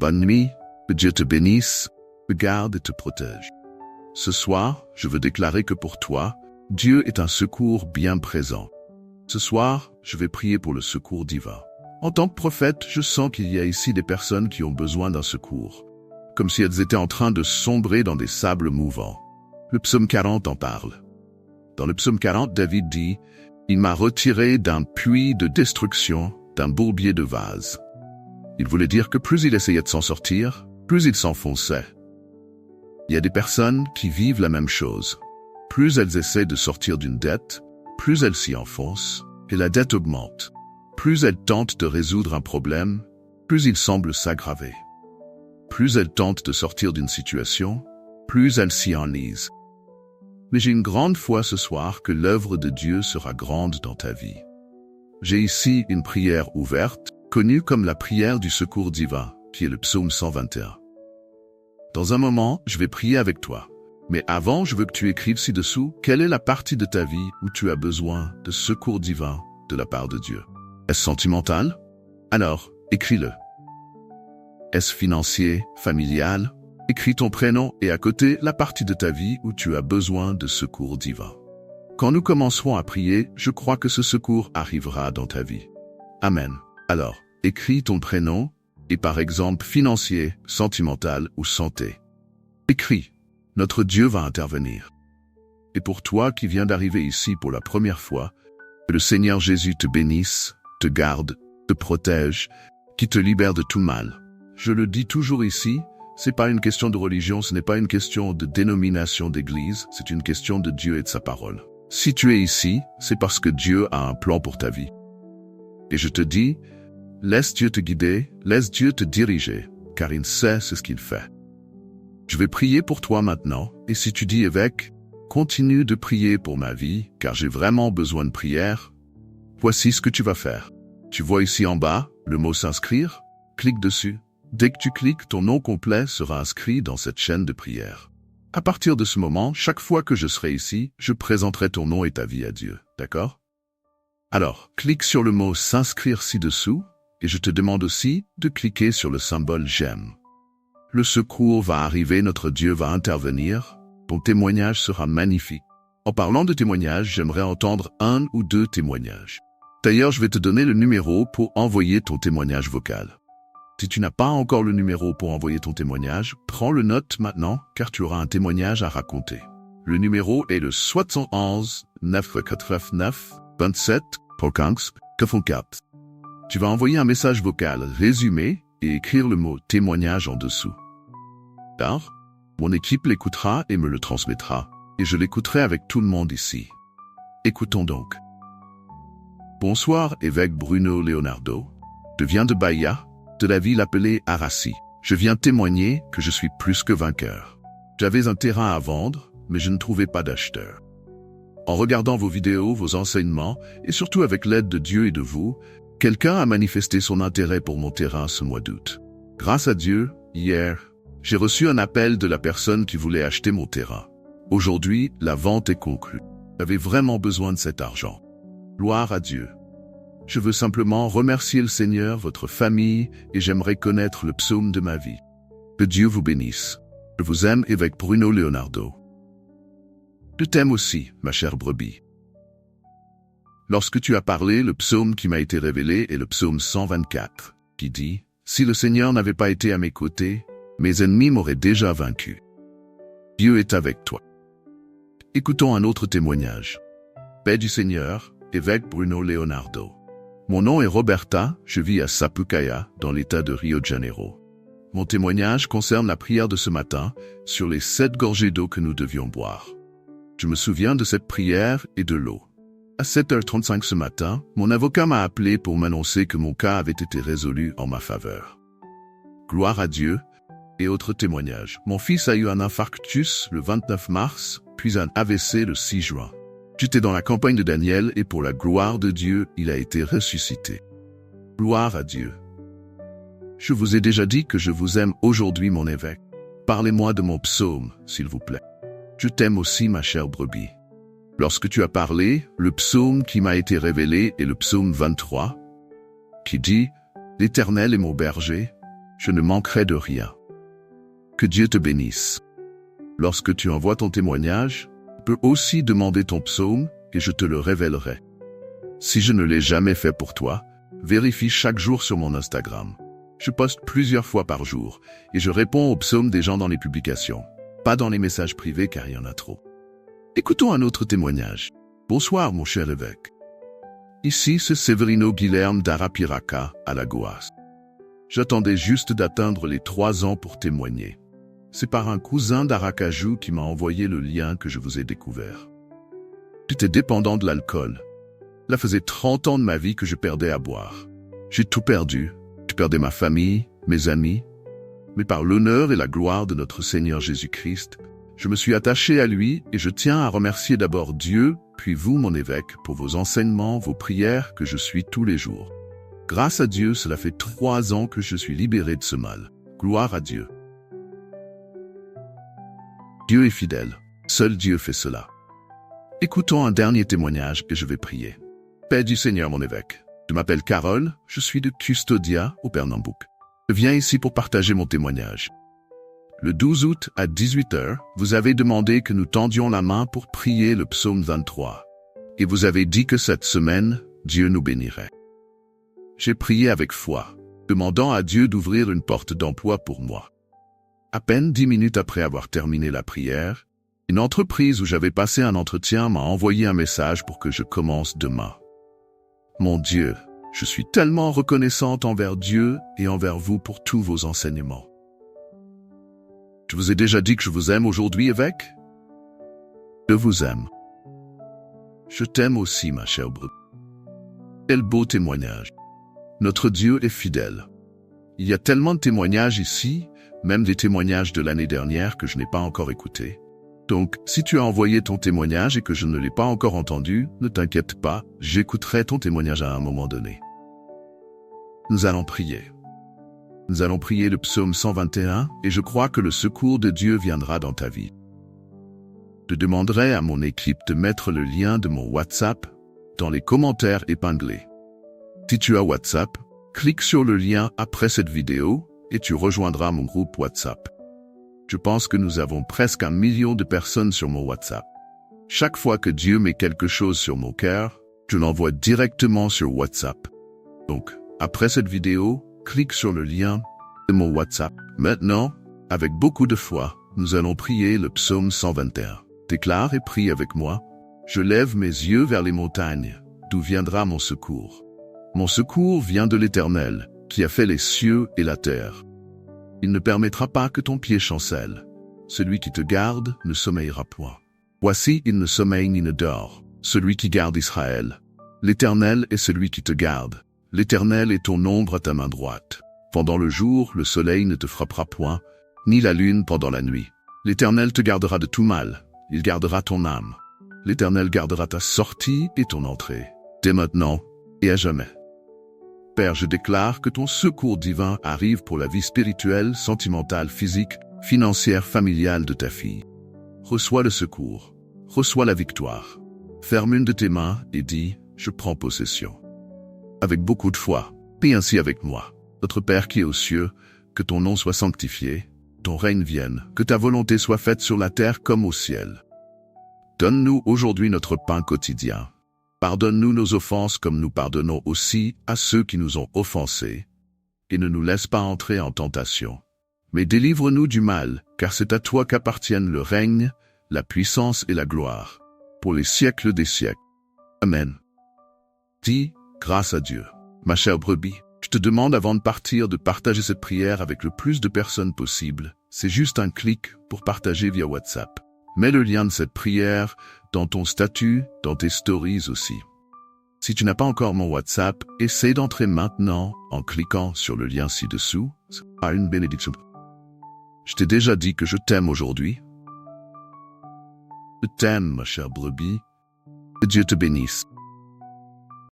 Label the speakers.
Speaker 1: Bonne nuit, que Dieu te bénisse, te garde et te protège. Ce soir, je veux déclarer que pour toi, Dieu est un secours bien présent. Ce soir, je vais prier pour le secours divin. En tant que prophète, je sens qu'il y a ici des personnes qui ont besoin d'un secours, comme si elles étaient en train de sombrer dans des sables mouvants. Le psaume 40 en parle. Dans le psaume 40, David dit « Il m'a retiré d'un puits de destruction, d'un bourbier de vase. » Il voulait dire que plus il essayait de s'en sortir, plus il s'enfonçait. Il y a des personnes qui vivent la même chose. Plus elles essaient de sortir d'une dette, plus elles s'y enfoncent, et la dette augmente. Plus elles tentent de résoudre un problème, plus il semble s'aggraver. Plus elles tentent de sortir d'une situation, plus elles s'y enlisent. Mais j'ai une grande foi ce soir que l'œuvre de Dieu sera grande dans ta vie. J'ai ici une prière ouverte, connue comme la prière du secours divin, qui est le psaume 121. Dans un moment, je vais prier avec toi. Mais avant, je veux que tu écrives ci-dessous quelle est la partie de ta vie où tu as besoin de secours divin de la part de Dieu. Est-ce sentimental? Alors, écris-le. Est-ce financier, familial? Écris ton prénom et à côté la partie de ta vie où tu as besoin de secours divin. Quand nous commencerons à prier, je crois que ce secours arrivera dans ta vie. Amen. Alors, écris ton prénom et par exemple financier, sentimental ou santé. Écris. Notre Dieu va intervenir. Et pour toi qui viens d'arriver ici pour la première fois, que le Seigneur Jésus te bénisse, te garde, te protège, qui te libère de tout mal. Je le dis toujours ici, c'est pas une question de religion, ce n'est pas une question de dénomination d'église, c'est une question de Dieu et de sa parole. Si tu es ici, c'est parce que Dieu a un plan pour ta vie. Et je te dis, laisse Dieu te guider, laisse Dieu te diriger, car il sait ce qu'il fait. Je vais prier pour toi maintenant, et si tu dis évêque, continue de prier pour ma vie, car j'ai vraiment besoin de prière. Voici ce que tu vas faire. Tu vois ici en bas, le mot s'inscrire, clique dessus. Dès que tu cliques, ton nom complet sera inscrit dans cette chaîne de prière. À partir de ce moment, chaque fois que je serai ici, je présenterai ton nom et ta vie à Dieu, d'accord? Alors, clique sur le mot s'inscrire ci-dessous, et je te demande aussi de cliquer sur le symbole j'aime. Le secours va arriver, notre Dieu va intervenir, ton témoignage sera magnifique. En parlant de témoignage, j'aimerais entendre 1 ou 2 témoignages. D'ailleurs, je vais te donner le numéro pour envoyer ton témoignage vocal. Si tu n'as pas encore le numéro pour envoyer ton témoignage, prends le note maintenant, car tu auras un témoignage à raconter. Le numéro est le 71 989 27 15 44. Tu vas envoyer un message vocal résumé et écrire le mot témoignage en dessous. Alors, mon équipe l'écoutera et me le transmettra, et je l'écouterai avec tout le monde ici. Écoutons donc. Bonsoir, évêque Bruno Leonardo. Je viens de Bahia, de la ville appelée Arassi. Je viens témoigner que je suis plus que vainqueur. J'avais un terrain à vendre, mais je ne trouvais pas d'acheteur. En regardant vos vidéos, vos enseignements, et surtout avec l'aide de Dieu et de vous, quelqu'un a manifesté son intérêt pour mon terrain ce mois d'août. Grâce à Dieu, hier, j'ai reçu un appel de la personne qui voulait acheter mon terrain. Aujourd'hui, la vente est conclue. J'avais vraiment besoin de cet argent. Gloire à Dieu. Je veux simplement remercier le Seigneur, votre famille, et j'aimerais connaître le psaume de ma vie. Que Dieu vous bénisse. Je vous aime, évêque Bruno Leonardo. Je t'aime aussi, ma chère brebis. Lorsque tu as parlé, le psaume qui m'a été révélé est le psaume 124, qui dit « Si le Seigneur n'avait pas été à mes côtés, mes ennemis m'auraient déjà vaincu. Dieu est avec toi. » Écoutons un autre témoignage. Paix du Seigneur, évêque Bruno Leonardo. Mon nom est Roberta, je vis à Sapucaia, dans l'état de Rio de Janeiro. Mon témoignage concerne la prière de ce matin sur les 7 gorgées d'eau que nous devions boire. Je me souviens de cette prière et de l'eau. À 7h35 ce matin, mon avocat m'a appelé pour m'annoncer que mon cas avait été résolu en ma faveur. Gloire à Dieu. Et autre témoignage. Mon fils a eu un infarctus le 29 mars, puis un AVC le 6 juin. J'étais dans la campagne de Daniel et pour la gloire de Dieu, il a été ressuscité. Gloire à Dieu. Je vous ai déjà dit que je vous aime aujourd'hui, mon évêque. Parlez-moi de mon psaume, s'il vous plaît. Je t'aime aussi, ma chère brebis. Lorsque tu as parlé, le psaume qui m'a été révélé est le psaume 23, qui dit « L'Éternel est mon berger, je ne manquerai de rien. Que Dieu te bénisse. Lorsque tu envoies ton témoignage, tu peux aussi demander ton psaume et je te le révélerai. Si je ne l'ai jamais fait pour toi, vérifie chaque jour sur mon Instagram. Je poste plusieurs fois par jour et je réponds aux psaumes des gens dans les publications, pas dans les messages privés car il y en a trop. Écoutons un autre témoignage. Bonsoir mon cher évêque. Ici c'est Severino Guilherme d'Arapiraca, Alagoas. J'attendais juste d'atteindre les 3 ans pour témoigner. C'est par un cousin d'Aracaju qui m'a envoyé le lien que je vous ai découvert. J'étais dépendant de l'alcool. Cela faisait 30 ans de ma vie que je perdais à boire. J'ai tout perdu. Je perdais ma famille, mes amis. Mais par l'honneur et la gloire de notre Seigneur Jésus-Christ, je me suis attaché à lui et je tiens à remercier d'abord Dieu, puis vous, mon évêque, pour vos enseignements, vos prières que je suis tous les jours. Grâce à Dieu, cela fait 3 ans que je suis libéré de ce mal. Gloire à Dieu. Dieu est fidèle. Seul Dieu fait cela. Écoutons un dernier témoignage et je vais prier. Paix du Seigneur, mon évêque. Je m'appelle Carole, je suis de Custodia, au Pernambouc. Je viens ici pour partager mon témoignage. Le 12 août à 18h, vous avez demandé que nous tendions la main pour prier le psaume 23. Et vous avez dit que cette semaine, Dieu nous bénirait. J'ai prié avec foi, demandant à Dieu d'ouvrir une porte d'emploi pour moi. À peine 10 minutes après avoir terminé la prière, une entreprise où j'avais passé un entretien m'a envoyé un message pour que je commence demain. Mon Dieu, je suis tellement reconnaissante envers Dieu et envers vous pour tous vos enseignements. Je vous ai déjà dit que je vous aime aujourd'hui, évêque? Je vous aime. Je t'aime aussi, ma chère brebis. Quel beau témoignage. Notre Dieu est fidèle. Il y a tellement de témoignages ici, même des témoignages de l'année dernière que je n'ai pas encore écoutés. Donc, si tu as envoyé ton témoignage et que je ne l'ai pas encore entendu, ne t'inquiète pas, j'écouterai ton témoignage à un moment donné. Nous allons prier. Nous allons prier le psaume 121 et je crois que le secours de Dieu viendra dans ta vie. Je demanderai à mon équipe de mettre le lien de mon WhatsApp dans les commentaires épinglés. Si tu as WhatsApp, clique sur le lien après cette vidéo et tu rejoindras mon groupe WhatsApp. Je pense que nous avons presque 1 million de personnes sur mon WhatsApp. Chaque fois que Dieu met quelque chose sur mon cœur, je l'envoie directement sur WhatsApp. Donc, après cette vidéo, clique sur le lien de mon WhatsApp. Maintenant, avec beaucoup de foi, nous allons prier le psaume 121. Déclare et prie avec moi. Je lève mes yeux vers les montagnes, d'où viendra mon secours. Mon secours vient de l'Éternel, qui a fait les cieux et la terre. Il ne permettra pas que ton pied chancelle. Celui qui te garde ne sommeillera point. Voici, il ne sommeille ni ne dort, celui qui garde Israël. L'Éternel est celui qui te garde. L'Éternel est ton ombre à ta main droite. Pendant le jour, le soleil ne te frappera point, ni la lune pendant la nuit. L'Éternel te gardera de tout mal. Il gardera ton âme. L'Éternel gardera ta sortie et ton entrée, dès maintenant et à jamais. Père, je déclare que ton secours divin arrive pour la vie spirituelle, sentimentale, physique, financière, familiale de ta fille. Reçois le secours. Reçois la victoire. Ferme une de tes mains et dis, je prends possession. Avec beaucoup de foi, prie ainsi avec moi. Notre Père qui est aux cieux, que ton nom soit sanctifié, ton règne vienne, que ta volonté soit faite sur la terre comme au ciel. Donne-nous aujourd'hui notre pain quotidien. Pardonne-nous nos offenses comme nous pardonnons aussi à ceux qui nous ont offensés. Et ne nous laisse pas entrer en tentation. Mais délivre-nous du mal, car c'est à toi qu'appartiennent le règne, la puissance et la gloire, pour les siècles des siècles. Amen. Dis, grâce à Dieu. Ma chère brebis, je te demande avant de partir de partager cette prière avec le plus de personnes possible. C'est juste un clic pour partager via WhatsApp. Mets le lien de cette prière dans ton statut, dans tes stories aussi. Si tu n'as pas encore mon WhatsApp, essaie d'entrer maintenant en cliquant sur le lien ci-dessous. C'est une bénédiction. Je t'ai déjà dit que je t'aime aujourd'hui. Je t'aime, ma chère brebis. Que Dieu te bénisse.